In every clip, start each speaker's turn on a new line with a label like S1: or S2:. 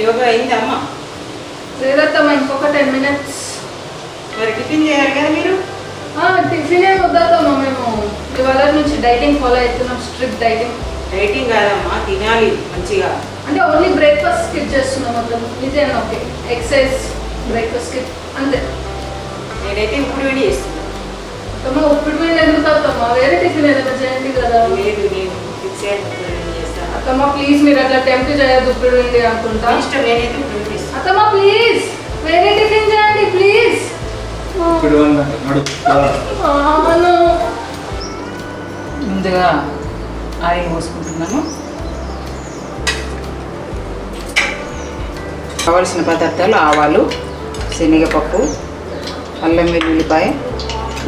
S1: యోగా అయిందా అమ్మ?
S2: లేదత్తమ్మ, ఇంకొక 10 minutes.
S1: మరి టిఫిన్ చేయాలి కదా మీరు?
S2: టిఫిన్ ఏమి వద్దమ్మా, మేము ఇవాళ నుంచి డైటింగ్ ఫాలో అవుతున్నాం. Strict dieting.
S1: డైటింగ్ కాదమ్మా, తినాలి మంచిగా.
S2: అంటే ఓన్లీ బ్రేక్ఫాస్ట్ స్కిప్ చేస్తున్నాం మొత్తం. నిజంగా ఓకే, ఎక్సర్సైజ్ బ్రేక్ఫాస్ట్ స్కిప్ అంతే.
S1: నేనైతే ఇప్పుడు వేడి చేస్తాను.
S2: అమ్మ ఉప్పుడు మీద ఎందుకు అత్తమ్మా? వేరే టిఫిన్ ఏదైనా చేయండి కదా.
S1: లేదు, నేను ఫిక్స్ అయ్యి చేస్తాను.
S2: అత్తమ్మ ప్లీజ్, మీరు అట్లా టెంప్ట్ చేయదు. ఉప్పుడు వేయండి అనుకుంటా.
S1: ఇష్టం, నేనైతే ఇప్పుడు వేడి చేస్తాను.
S2: అత్తమ్మ ప్లీజ్ వేరే టిఫిన్ చేయండి ప్లీజ్.
S1: ముందుగా ఆయిల్ పోసుకుంటున్నాము. కావలసిన పదార్థాలు: ఆవాలు, శనగపప్పు, అల్లం వెల్లుల్లిపాయ,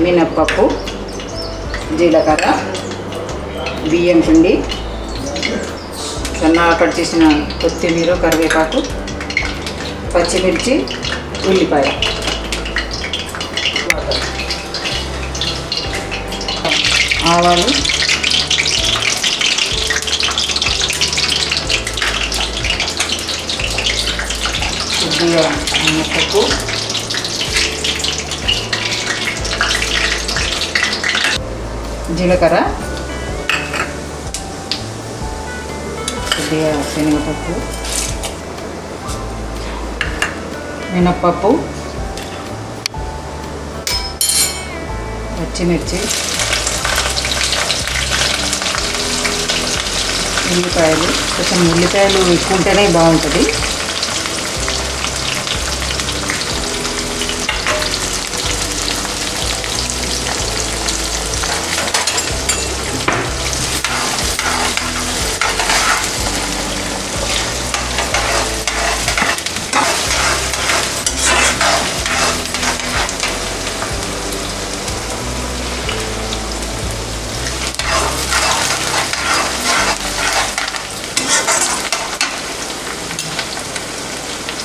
S1: మినప్పప్పు, జీలకర్ర, బియ్యం పిండి, సన్నగా కట్ చేసిన కొత్తిమీర, కరివేపాకు, పచ్చిమిర్చి, ఉల్లిపాయ, ఆవాలు, కొద్దిగా మినప్పప్పు, జీలకర్ర, కొద్దిగా శనగపప్పు, మినప్పప్పు, పచ్చిమిర్చి, ఉల్లిపాయలు. కొంచెం ఉల్లిపాయలు ఎక్కువ ఉంటేనే బాగుంటుంది.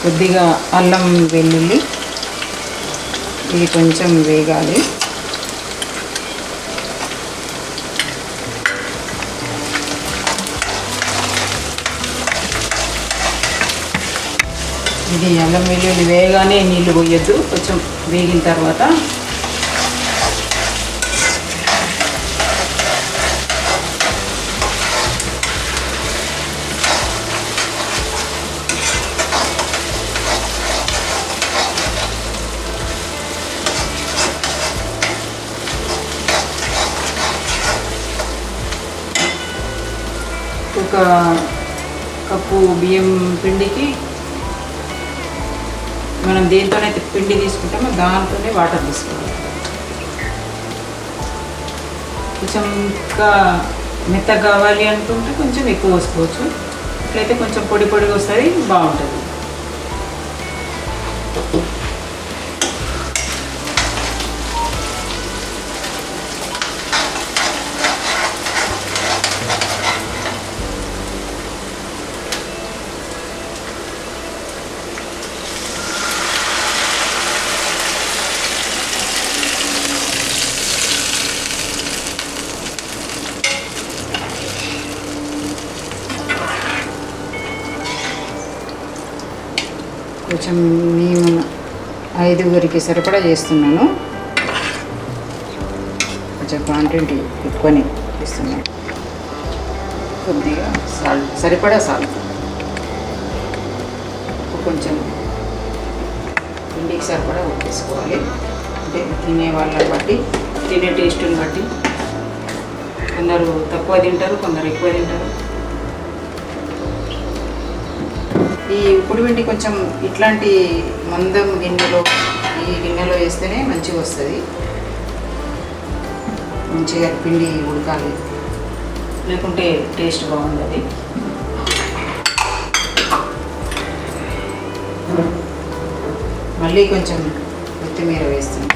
S1: కొద్దిగా అల్లం వెల్లుల్లి, ఇది కొంచెం వేగాలి. ఇది అల్లం వెల్లుల్లి వేగానే నీళ్ళు పోయొద్దు, కొంచెం వేగిన తర్వాత ఒక కప్పు బియ్యం పిండికి మనం దేంతోనైతే పిండి తీసుకుంటామో దాంతోనే వాటర్ తీసుకోవాలి. కొంచెం ఇంకా మెత్తగా కావాలి అనుకుంటే కొంచెం ఎక్కువ వేసుకోవచ్చు. ఇట్లయితే కొంచెం పొడి పొడిగా వస్తుంది, బాగుంటుంది. కొంచెం మేము 5గురికి సరిపడా చేస్తున్నాను. కొంచెం క్వాంటిటీ ఎక్కువనే ఇస్తున్నాను. కొద్దిగా సాల్ట్, సరిపడా సాల్ట్, కొంచెం పిండికి సరిపడా ఉప్పు వేసుకోవాలి. అంటే తినే వాళ్ళని బట్టి, తినే టేస్ట్ని బట్టి, కొందరు తక్కువ తింటారు, కొందరు ఎక్కువ తింటారు. ఈ ఉప్పుడు పిండి కొంచెం ఇట్లాంటి మందం గిన్నెలో, ఈ గిన్నెలో వేస్తేనే మంచిగా వస్తుంది. మంచిగా పిండి ఉడకాలి, లేకుంటే టేస్ట్ బాగుంటుంది. మళ్ళీ కొంచెం కొత్తిమీర వేస్తున్నాం.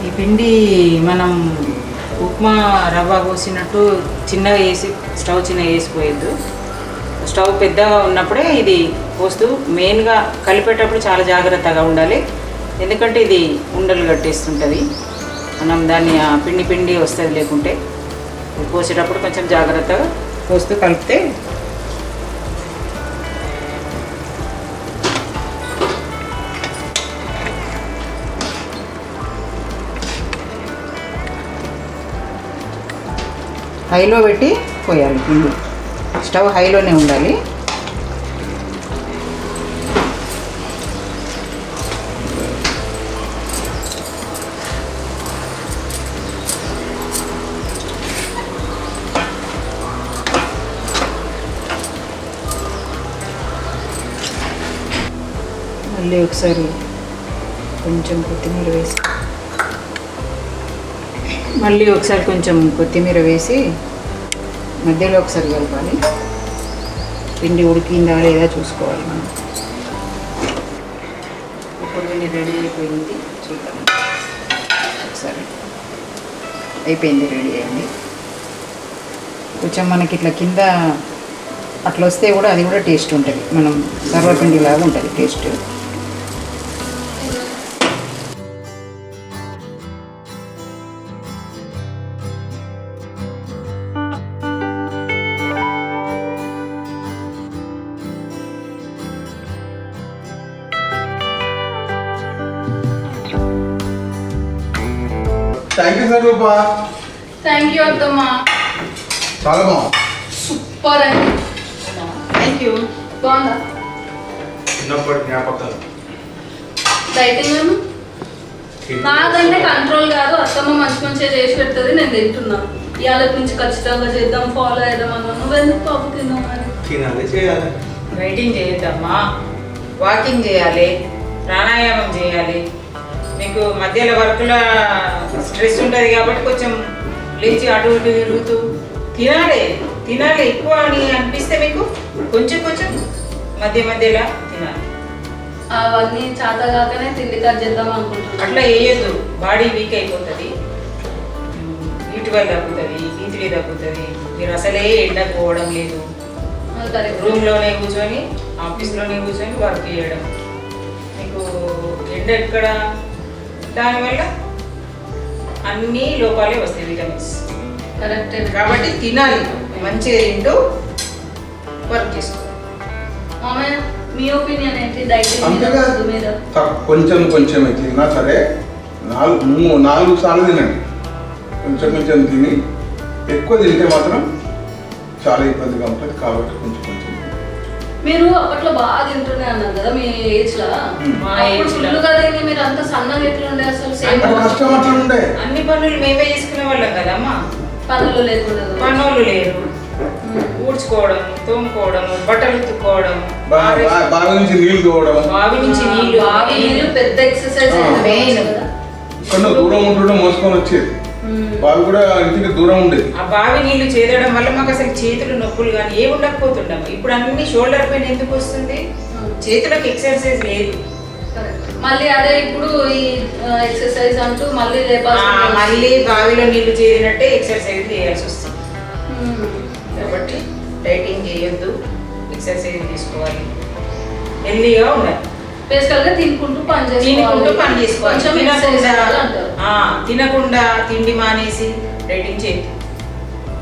S1: ఈ పిండి మనం ఉప్మా రవ్వ పోసినట్టు చిన్నగా వేసి, స్టవ్ చిన్నగా వేసిపోయద్దు. స్టవ్ పెద్దగా ఉన్నప్పుడే ఇది పోస్తూ, మెయిన్గా కలిపేటప్పుడు చాలా జాగ్రత్తగా ఉండాలి. ఎందుకంటే ఇది ఉండలు కట్టేస్తుంటుంది, మనం దాన్ని పిండి పిండి వస్తుంది. లేకుంటే పోసేటప్పుడు కొంచెం జాగ్రత్తగా పోస్తూ కలిపితే హైలో పెట్టి పోయాలి. పిండి స్టవ్ హైలోనే ఉండాలి. మళ్ళీ ఒకసారి కొంచెం కొత్తిమీర వేసి మధ్యలో ఒకసారి కలపాలి. పిండి ఉడికిందా లేదా చూసుకోవాలి మనం. ఇప్పుడు పిండి రెడీ అయిపోయింది, చూద్దాం ఒకసారి. అయిపోయింది, రెడీ అయింది. కొంచెం మనకి ఇట్లా కింద అట్లా వస్తే కూడా అది కూడా టేస్ట్ ఉంటుంది. మనం సర్వపిండి లాగా ఉంటుంది taste.
S3: Thank you sir Roopa.
S2: Thank you అత్తమ్మా.
S3: చాలా బాగుంది.
S2: సూపర్ అండి.
S1: Thank you.
S2: బాగుందా?
S3: చిన్నప్పటి జ్ఞాపకాలు.
S2: డైటింగ్ నాకంటే కంట్రోల్ కాదు, అత్తమ్మ మంచి మంచిగా చేసి పెడుతుంది, నేను తింటున్నాను. ఇవాళ నుంచి ఖచ్చితంగా చేద్దాం, ఫాలో అయ్యాం అన్నా. నువ్వెందుకు పాపు తిన్నావు మరి?
S3: తినాలి, చేయాలి.
S1: రైటింగ్ చేయొద్దమ్మా, వాకింగ్ చేయాలి, ప్రాణాయామం చేయాలి. మీకు మధ్యలో వర్క్లో స్ట్రెస్ ఉంటుంది కాబట్టి కొంచెం లేచి అటు ఇటు తిరుగుతూ తినాలి. ఎక్కువ అని అనిపిస్తే మీకు కొంచెం మధ్యలో తినాలి.
S2: అవన్నీ చేత కాకనే తిండి కట్ చేద్దాం అనుకుంటున్నాను.
S1: అట్లా వేయద్దు, బాడీ వీక్ అయిపోతుంది, B12 తగ్గుతుంది, B3 తగ్గుతుంది. మీరు అసలే ఎండకు పోవడం లేదు, రూమ్లోనే కూర్చొని ఆఫీస్లోనే కూర్చొని వర్క్ చేయడం. మీకు ఎండ ఎక్కడ, దానివల్ల అన్ని లోపాలే వస్తాయి, విటమిన్స్.
S2: కరెక్ట్.
S1: కాబట్టి తినాలి, మంచిగా తింటూ వర్క్ చేసుకోవాలి.
S2: మామయ్య మీ ఒపీనియన్ ఏంటి డైటింగ్
S3: అంతేగా
S2: మీద?
S3: కొంచెం తిన్నా సరే 4 సార్లు తినండి. కొంచెం తిని ఎక్కువ తింటే మాత్రం చాలా ఇబ్బందిగా ఉంటుంది. కాబట్టి కొంచెం
S2: మీరు అప్పట్లో బాగా తింటుండే అన్నారు కదా మీ ఏజ్ లో. ఫుల్గా తిని మీరు అంత సన్నగా ఎట్లుండే అసలు? సేమ్
S3: కష్టం అట్లా ఉండే.
S1: అన్ని పనులు మేమే చేసుకునే వాళ్ళం కదమ్మా.
S2: పనులు లేకుండా
S1: పనులు లేరు, ఊడ్చుకోవడం, తోముకోవడం, బట్టలు ఉతుక్కోవడం,
S3: బావి నుంచి నీళ్లు తోవడం.
S1: బావి నీళ్లు
S2: పెద్ద ఎక్సర్సైజ్
S3: కొన్ని దూరం ఉంటుండే మోసుకొని వచ్చేది. బావి కూడా ఇంటికి దూరం ఉండేది.
S1: ఆ బావి నీళ్లు చేదడం వల్ల మాకు అసలు చేతులు నొప్పులు కానీ ఏ ఉండకపోతుండము. ఇప్పుడు అన్ని షోల్డర్ పెయిన్ ఎందుకు వస్తుంది? చేతులకు ఎక్సర్సైజ్ లేదు.
S2: మళ్ళీ అదే ఇప్పుడు ఈ ఎక్సర్సైజ్ అంటూ మళ్ళీ
S1: బావిలో నీళ్లు చేరినట్టే ఎక్సర్సైజ్ చేయాల్సి వస్తుంది. కాబట్టి డైటింగ్ చేయొద్దు, ఎక్సర్సైజ్ తీసుకోవాలి, హెల్దీగా ఉండాలి.
S2: బేసికల్గా తినుకుంటూ పని చేసుకోవాలి.
S1: తినకుండా తిండి మానేసి డైటింగ్ చేయొద్దు.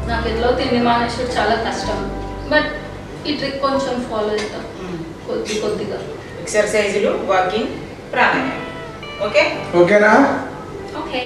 S2: నాకు ఎట్లా తిండి మానేసి చాలా కష్టం, బట్ ఈ ట్రిక్ కొంచెం ఫాలో అవుతాం కొద్దిగా.
S1: ఎక్సర్సైజులు, వాకింగ్, ప్రాణాయామం.
S3: ఓకేనా?
S2: ఓకే.